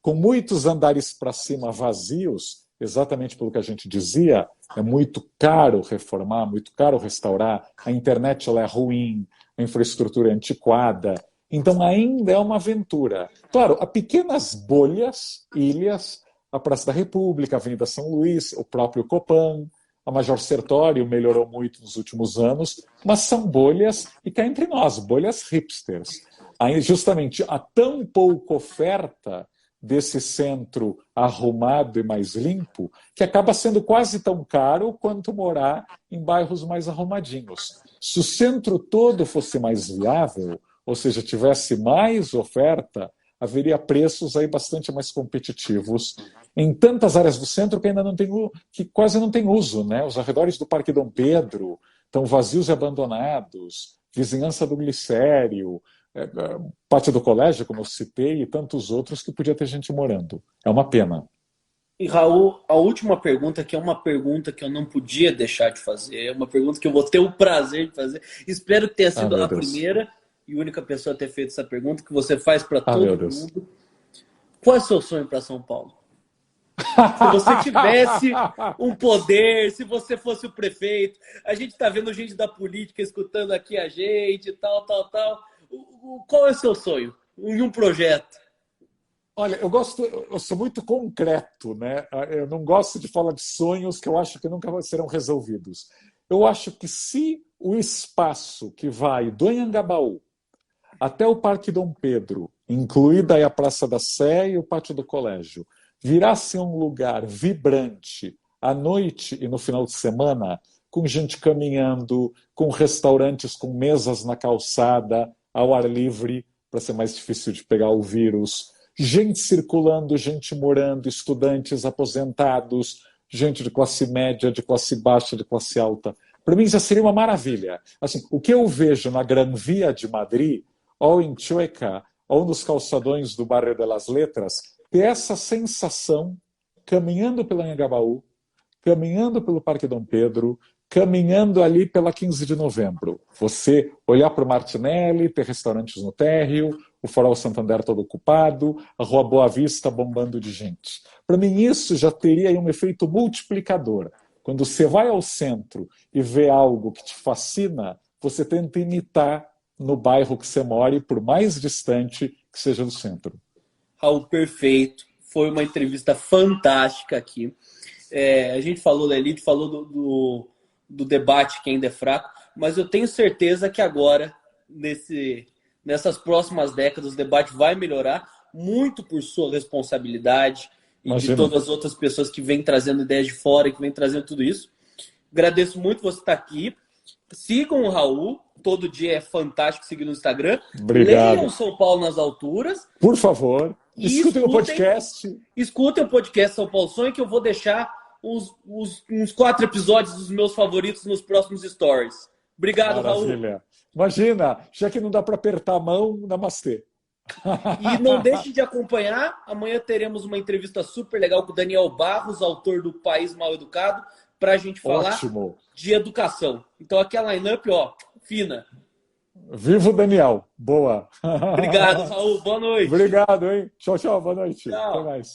com muitos andares para cima vazios, exatamente pelo que a gente dizia, é muito caro reformar, muito caro restaurar, a internet ela é ruim, a infraestrutura é antiquada, então ainda é uma aventura. Claro, há pequenas bolhas, ilhas, a Praça da República, a Avenida São Luís, o próprio Copan, a Major Sertório melhorou muito nos últimos anos, mas são bolhas, e cá entre nós, bolhas hipsters. Aí, justamente, há tão pouca oferta desse centro arrumado e mais limpo, que acaba sendo quase tão caro quanto morar em bairros mais arrumadinhos. Se o centro todo fosse mais viável, ou seja, tivesse mais oferta, haveria preços aí bastante mais competitivos em tantas áreas do centro que ainda não tem, que quase não tem uso, né? Os arredores do Parque Dom Pedro estão vazios e abandonados, vizinhança do Glicério, Pátio do Colégio, como eu citei, e tantos outros que podia ter gente morando. É uma pena. E Raul, a última pergunta, que é uma pergunta que eu não podia deixar de fazer, é uma pergunta que eu vou ter o prazer de fazer. Espero que tenha Ah, sido meu a Deus. primeira e única pessoa a ter feito essa pergunta, que você faz para Ah, meu todo Deus. mundo. Qual é o seu sonho para São Paulo? Se você tivesse um poder, se você fosse o prefeito, a gente está vendo gente da política escutando aqui a gente, tal. Qual é o seu sonho em um projeto? Olha, eu sou muito concreto, né? Eu não gosto de falar de sonhos que eu acho que nunca serão resolvidos. Eu acho que se o espaço que vai do Anhangabaú até o Parque Dom Pedro, incluída aí a Praça da Sé e o Pátio do Colégio, virasse um lugar vibrante à noite e no final de semana, com gente caminhando, com restaurantes com mesas na calçada, ao ar livre, para ser mais difícil de pegar o vírus, gente circulando, gente morando, estudantes aposentados, gente de classe média, de classe baixa, de classe alta. Para mim já seria uma maravilha. Assim, o que eu vejo na Gran Via de Madrid, ou em Chueca, ou nos calçadões do Barrio de las Letras, ter essa sensação, caminhando pela Anhangabaú, caminhando pelo Parque Dom Pedro, caminhando ali pela 15 de novembro. Você olhar para o Martinelli, ter restaurantes no térreo, o Farol Santander todo ocupado, a Rua Boa Vista bombando de gente. Para mim isso já teria um efeito multiplicador. Quando você vai ao centro e vê algo que te fascina, você tenta imitar no bairro que você mora, por mais distante que seja do centro. Raul, perfeito. Foi uma entrevista fantástica aqui. A gente falou da elite, falou do debate que ainda é fraco, mas eu tenho certeza que agora, nessas próximas décadas, o debate vai melhorar muito por sua responsabilidade e Imagina. de todas as outras pessoas que vêm trazendo ideias de fora, que vêm trazendo tudo isso. Agradeço muito você estar aqui. Sigam o Raul. Todo dia é fantástico seguir no Instagram. Obrigado. Leiam São Paulo nas alturas. Por favor, escutem o podcast. Escutem o podcast São Paulo Sonho, que eu vou deixar uns 4 episódios dos meus favoritos nos próximos stories. Obrigado, Maravilha. Raul. Imagina, já que não dá para apertar a mão, namastê. E não deixe de acompanhar. Amanhã teremos uma entrevista super legal com o Daniel Barros, autor do País Mal Educado, para a gente falar de educação. Então aqui a line-up, ó, fina. Viva o Daniel. Boa. Obrigado, Raul. Boa noite. Obrigado, hein? Tchau, boa noite. Tchau. Até mais.